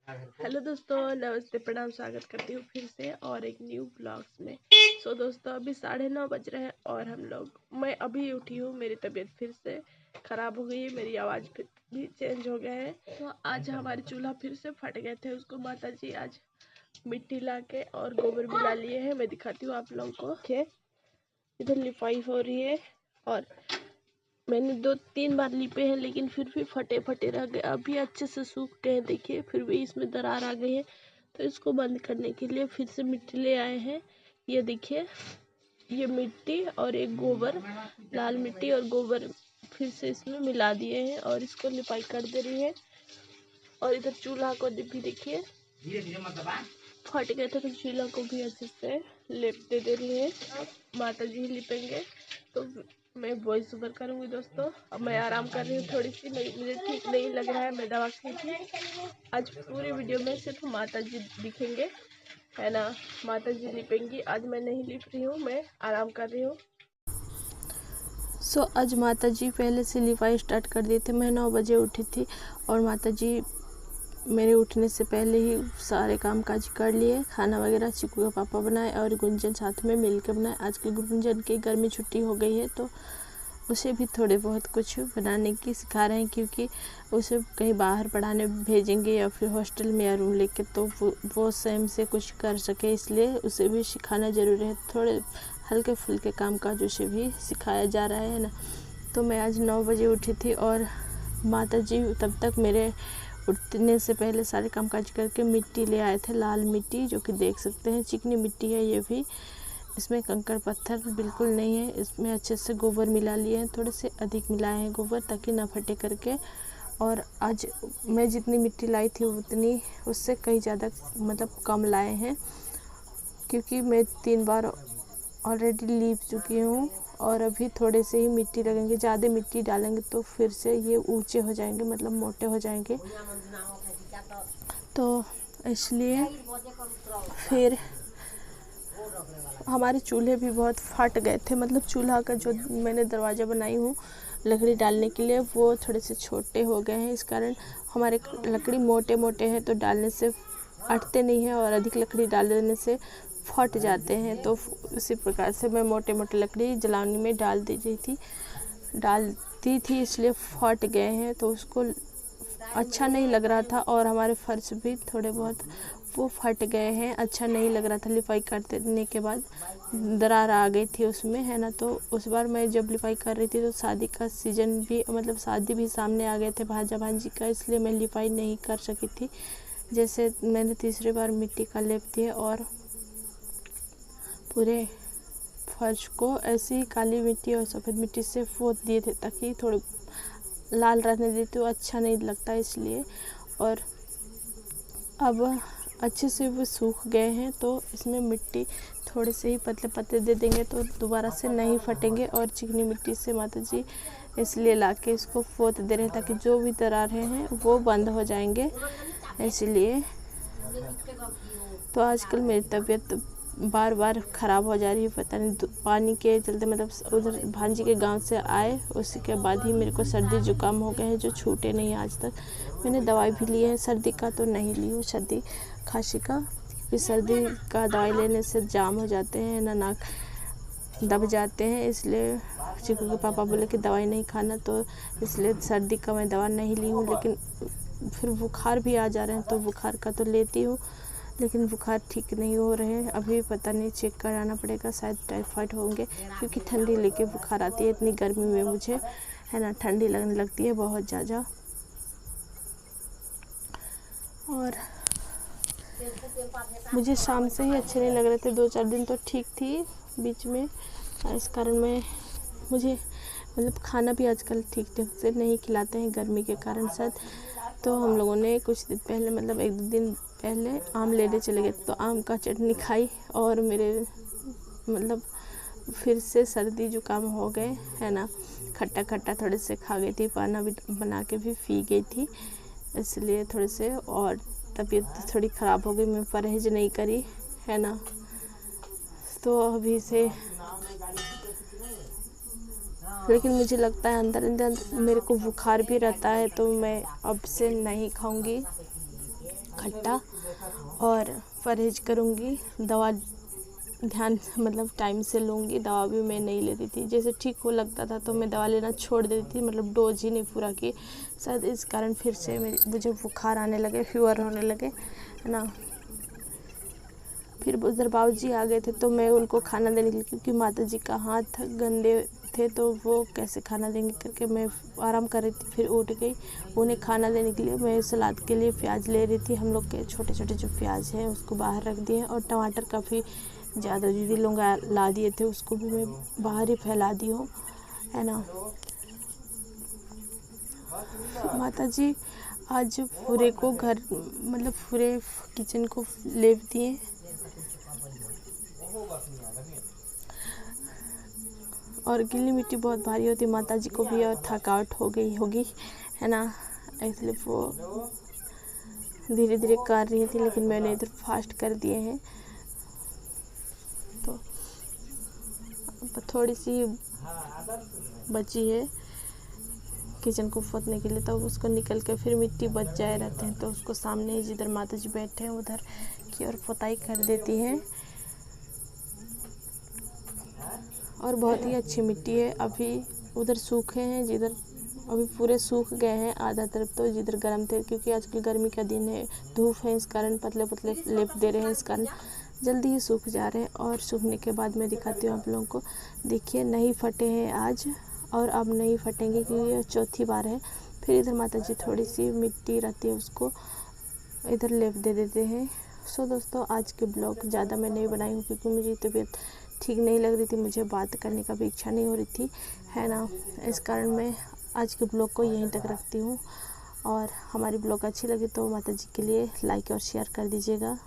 Hello दोस्तों, नमस्ते, प्रणाम। स्वागत करती हूँ फिर से और एक न्यू ब्लॉग्स में। दोस्तों, अभी 9:30 बज रहे हैं और मैं अभी उठी हूँ। मेरी तबीयत फिर से ख़राब हो गई है, मेरी आवाज़ फिर भी चेंज हो गया है। तो आज हमारे चूल्हा फिर से फट गए थे, उसको माता जी आज मिट्टी ला के और गोबर मिला लिए हैं। मैं दिखाती हूँ आप लोगों को। इधर लिपाई हो रही है और मैंने 2-3 बार लिपे हैं, लेकिन फिर भी फटे फटे रह गए। अभी अच्छे से सूख गए, देखिए, फिर भी इसमें दरार आ गई है। तो इसको बंद करने के लिए फिर से मिट्टी ले आए हैं। ये देखिए, ये मिट्टी और एक गोबर, लाल मिट्टी और गोबर फिर से इसमें मिला दिए हैं और इसको लिपाई कर दे रही है। और इधर चूल्हा को भी देखिए, फट गए थे, तो चूल्हा को भी अच्छे से लेप दे रही है। माता जी लिपेंगे तो मैं वॉइस ओवर करूँगी दोस्तों। अब मैं आराम कर रही हूँ थोड़ी सी, मुझे ठीक नहीं लग रहा है, मैं दवा खाई थी। आज पूरी वीडियो में सिर्फ माता जी दिखेंगे, है ना। माता जी लिपेंगी, आज मैं नहीं लिप रही हूँ, मैं आराम कर रही हूँ। आज माता जी पहले से लिपाई स्टार्ट कर दिए थे। मैं 9 बजे उठी थी और माता जी मेरे उठने से पहले ही सारे काम काज कर लिए। खाना वगैरह चिकू का पापा बनाए और गुंजन साथ में मिल के बनाए। आजकल गुंजन की गर्मी छुट्टी हो गई है, तो उसे भी थोड़े बहुत कुछ बनाने की सिखा रहे हैं, क्योंकि उसे कहीं बाहर पढ़ाने भेजेंगे या फिर हॉस्टल में या रूम लेके, तो वो स्वयं से कुछ कर सके, इसलिए उसे भी सिखाना ज़रूरी है। थोड़े हल्के फुल्के काम काज उसे भी सिखाया जा रहा है ना। तो मैं आज 9 बजे उठी थी और माता जी तब तक मेरे उठने से पहले सारे काम काज करके मिट्टी ले आए थे, लाल मिट्टी, जो कि देख सकते हैं चिकनी मिट्टी है ये भी। इसमें कंकड़ पत्थर बिल्कुल नहीं है। इसमें अच्छे से गोबर मिला लिए हैं, थोड़े से अधिक मिलाए हैं गोबर, ताकि ना फटे करके। और आज मैं जितनी मिट्टी लाई थी उतनी उससे कहीं ज़्यादा मतलब कम लाए हैं, क्योंकि मैं 3 बार ऑलरेडी लीप चुकी हूँ और अभी थोड़े से ही मिट्टी लगेंगे। ज़्यादा मिट्टी डालेंगे तो फिर से ये ऊंचे हो जाएंगे, मतलब मोटे हो जाएंगे, तो इसलिए फिर हमारे चूल्हे भी बहुत फट गए थे। मतलब चूल्हा का जो मैंने दरवाज़ा बनाई हूँ लकड़ी डालने के लिए, वो थोड़े से छोटे हो गए हैं। इस कारण हमारे लकड़ी मोटे मोटे हैं, तो डालने से अटते नहीं हैं, और अधिक लकड़ी डाल देने से फट जाते हैं। तो उसी प्रकार से मैं मोटे मोटे लकड़ी जलावनी में डालती थी, इसलिए फट गए हैं। तो उसको अच्छा नहीं लग रहा था, और हमारे फर्श भी थोड़े बहुत वो फट गए हैं, अच्छा नहीं लग रहा था। लिपाई करने के बाद दरार आ गई थी उसमें, है ना। तो उस बार मैं जब लिपाई कर रही थी तो शादी का सीज़न भी, मतलब शादी भी सामने आ गए थे भांजा भांजी का, इसलिए मैं लिपाई नहीं कर सकी थी। जैसे मैंने तीसरी बार मिट्टी का लेप दिया और पूरे फर्श को ऐसी काली मिट्टी और सफ़ेद मिट्टी से पोत दिए थे, ताकि थोड़े लाल रहने देते तो अच्छा नहीं लगता, इसलिए। और अब अच्छे से वो सूख गए हैं, तो इसमें मिट्टी थोड़े से ही पतले पतले दे देंगे तो दोबारा से नहीं फटेंगे। और चिकनी मिट्टी से माता जी इसलिए लाके इसको पोत दे रहे हैं, ताकि जो भी दरारें हैं वो बंद हो जाएंगे, इसलिए। तो आजकल मेरी तबीयत बार बार ख़राब हो जा रही है, पता नहीं पानी के चलते। मतलब उधर भांजी के गांव से आए, उसी के बाद ही मेरे को सर्दी जुकाम हो गए हैं, जो छूटे नहीं आज तक। मैंने दवाई भी ली है, सर्दी का तो नहीं ली हूँ, सर्दी खांसी का, क्योंकि सर्दी का दवाई लेने से जाम हो जाते हैं ना, नाक दब जाते हैं, इसलिए चिकू के पापा बोले कि दवाई नहीं खाना, तो इसलिए सर्दी का मैं दवा नहीं ली हूँ। लेकिन फिर बुखार भी आ जा रहे हैं, तो बुखार का तो लेती हूँ, लेकिन बुखार ठीक नहीं हो रहे हैं। अभी पता नहीं, चेक कराना पड़ेगा, शायद टाइफाइड होंगे, क्योंकि ठंडी लेके बुखार आती है इतनी गर्मी में मुझे, है ना। ठंडी लगने लगती है बहुत ज़्यादा। और मुझे शाम से ही अच्छे नहीं लग रहे थे, 2-4 दिन तो ठीक थी बीच में, इस कारण मुझे मतलब खाना भी आजकल ठीक से नहीं खिलाते हैं गर्मी के कारण शायद। तो हम लोगों ने कुछ दिन पहले, मतलब 1-2 दिन पहले आम लेने चले गए, तो आम का चटनी खाई और मेरे मतलब फिर से सर्दी जुकाम हो गए, है ना। खट्टा खट्टा थोड़े से खा गई थी, पाना भी बना के भी पी गई थी, इसलिए थोड़े से और तबीयत थोड़ी ख़राब हो गई। मैं परहेज नहीं करी, है ना। तो अभी से, लेकिन मुझे लगता है अंदर अंदर मेरे को बुखार भी रहता है, तो मैं अब से नहीं खट्टा, और परहेज करूँगी, दवा ध्यान मतलब टाइम से लूँगी। दवा भी मैं नहीं लेती थी, जैसे ठीक हो लगता था तो मैं दवा लेना छोड़ देती थी, मतलब डोज ही नहीं पूरा की। शायद इस कारण फिर से मुझे बुखार आने लगे, फीवर होने लगे, है ना। फिर उधर बाबूजी आ गए थे तो मैं उनको खाना देने के लिए, क्योंकि माता जी का हाथ गंदे थे तो वो कैसे खाना देंगे करके मैं आराम कर रही थी। फिर उठ गई उन्हें खाना देने के लिए। मैं सलाद के लिए प्याज ले रही थी, हम लोग के छोटे छोटे जो प्याज हैं उसको बाहर रख दिए, और टमाटर काफ़ी ज़्यादा दीदी लोग ला दिए थे, उसको भी मैं बाहर ही फैला दी हूँ, है ना। माता जी आज पूरे को घर मतलब पूरे किचन को लेप दिए। और गीली मिट्टी बहुत भारी होती माता जी को भी, और थकावट हो गई होगी, है ना, इसलिए वो धीरे धीरे कर रही थी, लेकिन मैंने इधर फास्ट कर दिए हैं। तो अब थोड़ी सी बची है किचन को पोतने के लिए, तो उसको निकल के फिर मिट्टी बच जाए रहते हैं तो उसको सामने ही जिधर माता जी बैठे हैं उधर की ओर पोताई कर देती है। और बहुत ही अच्छी मिट्टी है। अभी उधर सूखे हैं, जिधर अभी पूरे सूख गए हैं आधा तरफ, तो जिधर गर्म थे, क्योंकि आजकल गर्मी का दिन है, धूप है, इस कारण पतले पतले लेप दे रहे हैं, इस कारण जल्दी ही सूख जा रहे हैं। और सूखने के बाद मैं दिखाती हूँ आप लोगों को। देखिए नहीं फटे हैं आज, और अब नहीं फटेंगे क्योंकि ये चौथी बार है। फिर इधर माता जी थोड़ी सी मिट्टी रहती है उसको इधर लेप दे देते हैं। सो दोस्तों आज के ब्लॉग ज़्यादा मैं नहीं बनाई हूँ, क्योंकि मुझे तबीयत ठीक नहीं लग रही थी, मुझे बात करने का भी इच्छा नहीं हो रही थी, है ना। इस कारण मैं आज के ब्लॉग को यहीं तक रखती हूँ। और हमारी ब्लॉग अच्छी लगी तो माता जी के लिए लाइक और शेयर कर दीजिएगा।